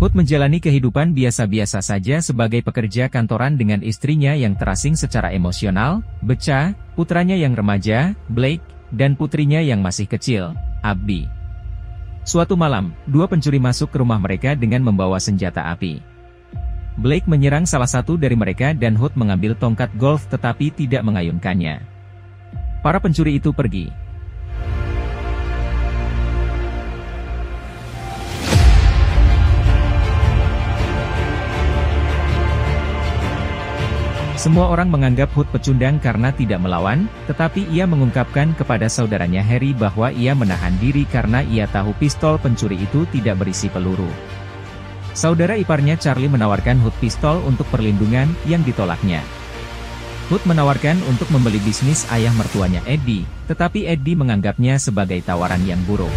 Hood menjalani kehidupan biasa-biasa saja sebagai pekerja kantoran dengan istrinya yang terasing secara emosional, Beca, putranya yang remaja, Blake, dan putrinya yang masih kecil, Abby. Suatu malam, dua pencuri masuk ke rumah mereka dengan membawa senjata api. Blake menyerang salah satu dari mereka dan Hood mengambil tongkat golf tetapi tidak mengayunkannya. Para pencuri itu pergi. Semua orang menganggap Hood pecundang karena tidak melawan, tetapi ia mengungkapkan kepada saudaranya Harry bahwa ia menahan diri karena ia tahu pistol pencuri itu tidak berisi peluru. Saudara iparnya Charlie menawarkan Hood pistol untuk perlindungan, yang ditolaknya. Hood menawarkan untuk membeli bisnis ayah mertuanya Eddie, tetapi Eddie menganggapnya sebagai tawaran yang buruk.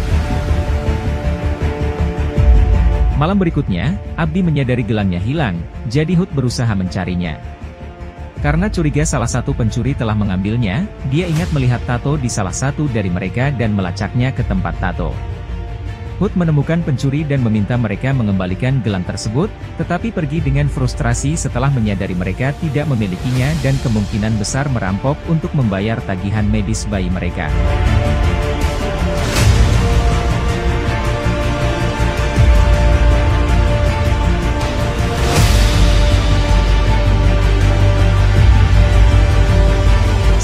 Malam berikutnya, Abby menyadari gelangnya hilang, jadi Hood berusaha mencarinya. Karena curiga salah satu pencuri telah mengambilnya, dia ingat melihat tato di salah satu dari mereka dan melacaknya ke tempat tato. Hood menemukan pencuri dan meminta mereka mengembalikan gelang tersebut, tetapi pergi dengan frustrasi setelah menyadari mereka tidak memilikinya dan kemungkinan besar merampok untuk membayar tagihan medis bayi mereka.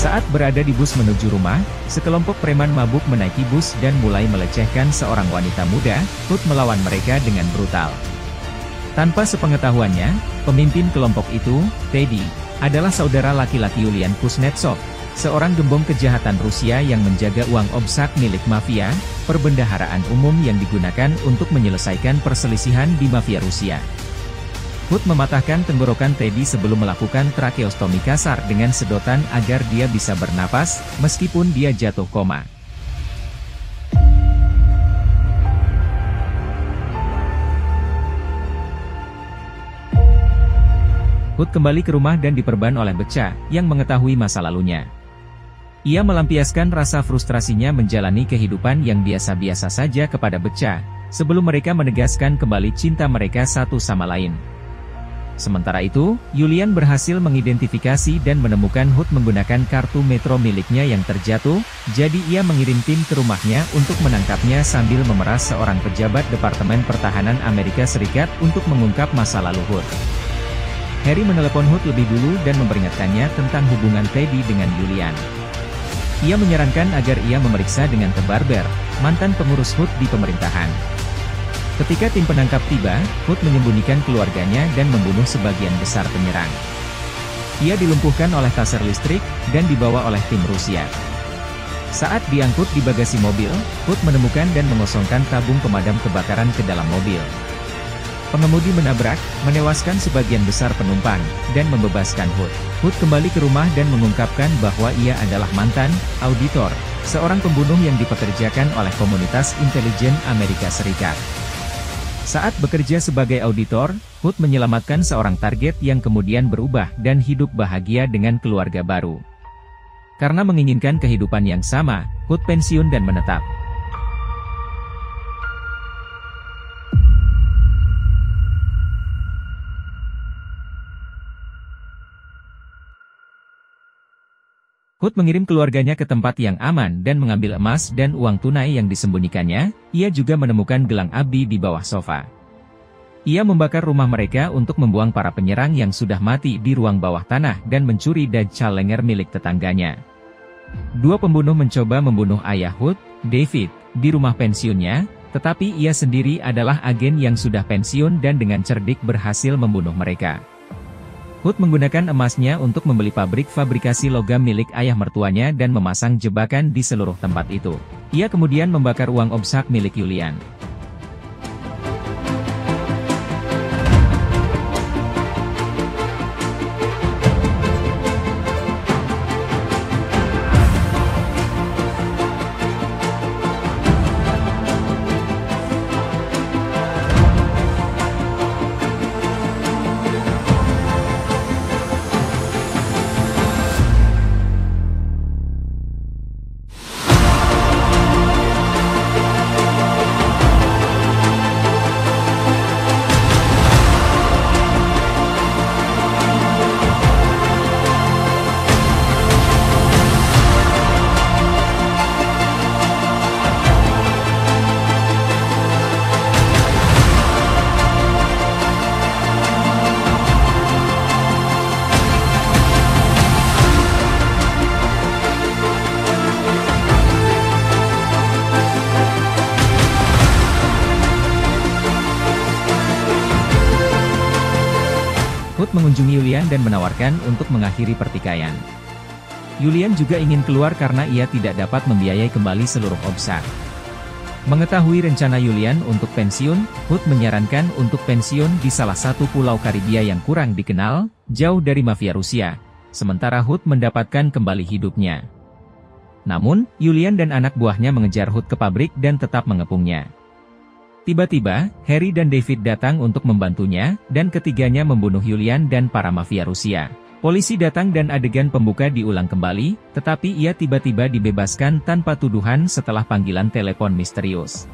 Saat berada di bus menuju rumah, sekelompok preman mabuk menaiki bus dan mulai melecehkan seorang wanita muda. Hood melawan mereka dengan brutal. Tanpa sepengetahuannya, pemimpin kelompok itu, Teddy, adalah saudara laki-laki Yulian Kuznetsov, seorang gembong kejahatan Rusia yang menjaga uang obsak milik mafia, perbendaharaan umum yang digunakan untuk menyelesaikan perselisihan di mafia Rusia. Hood mematahkan tenggorokan Teddy sebelum melakukan tracheostomi kasar dengan sedotan agar dia bisa bernapas, meskipun dia jatuh koma. Hood kembali ke rumah dan diperban oleh Beca, yang mengetahui masa lalunya. Ia melampiaskan rasa frustrasinya menjalani kehidupan yang biasa-biasa saja kepada Beca, sebelum mereka menegaskan kembali cinta mereka satu sama lain. Sementara itu, Yulian berhasil mengidentifikasi dan menemukan Hood menggunakan kartu metro miliknya yang terjatuh, jadi ia mengirim tim ke rumahnya untuk menangkapnya sambil memeras seorang pejabat Departemen Pertahanan Amerika Serikat untuk mengungkap masa lalu Hood. Harry menelepon Hood lebih dulu dan memperingatkannya tentang hubungan Teddy dengan Yulian. Ia menyarankan agar ia memeriksa dengan The Barber, mantan pengurus Hood di pemerintahan. Ketika tim penangkap tiba, Hood menyembunyikan keluarganya dan membunuh sebagian besar penyerang. Ia dilumpuhkan oleh taser listrik, dan dibawa oleh tim Rusia. Saat diangkut di bagasi mobil, Hood menemukan dan mengosongkan tabung pemadam kebakaran ke dalam mobil. Pengemudi menabrak, menewaskan sebagian besar penumpang, dan membebaskan Hood. Hood kembali ke rumah dan mengungkapkan bahwa ia adalah mantan auditor, seorang pembunuh yang dipekerjakan oleh komunitas intelijen Amerika Serikat. Saat bekerja sebagai auditor, Hood menyelamatkan seorang target yang kemudian berubah dan hidup bahagia dengan keluarga baru. Karena menginginkan kehidupan yang sama, Hood pensiun dan menetap. Hood mengirim keluarganya ke tempat yang aman dan mengambil emas dan uang tunai yang disembunyikannya. Ia juga menemukan gelang Abby di bawah sofa. Ia membakar rumah mereka untuk membuang para penyerang yang sudah mati di ruang bawah tanah dan mencuri Dachshund milik tetangganya. Dua pembunuh mencoba membunuh ayah Hood, David, di rumah pensiunnya, tetapi ia sendiri adalah agen yang sudah pensiun dan dengan cerdik berhasil membunuh mereka. Hood menggunakan emasnya untuk membeli pabrik fabrikasi logam milik ayah mertuanya dan memasang jebakan di seluruh tempat itu. Ia kemudian membakar uang obsak milik Yulian. mengunjungi Yulian dan menawarkan untuk mengakhiri pertikaian. Yulian juga ingin keluar karena ia tidak dapat membiayai kembali seluruh obsar. Mengetahui rencana Yulian untuk pensiun, Hood menyarankan untuk pensiun di salah satu pulau Karibia yang kurang dikenal, jauh dari mafia Rusia, sementara Hood mendapatkan kembali hidupnya. Namun, Yulian dan anak buahnya mengejar Hood ke pabrik dan tetap mengepungnya. Tiba-tiba, Harry dan David datang untuk membantunya, dan ketiganya membunuh Yulian dan para mafia Rusia. Polisi datang dan adegan pembuka diulang kembali, tetapi ia tiba-tiba dibebaskan tanpa tuduhan setelah panggilan telepon misterius.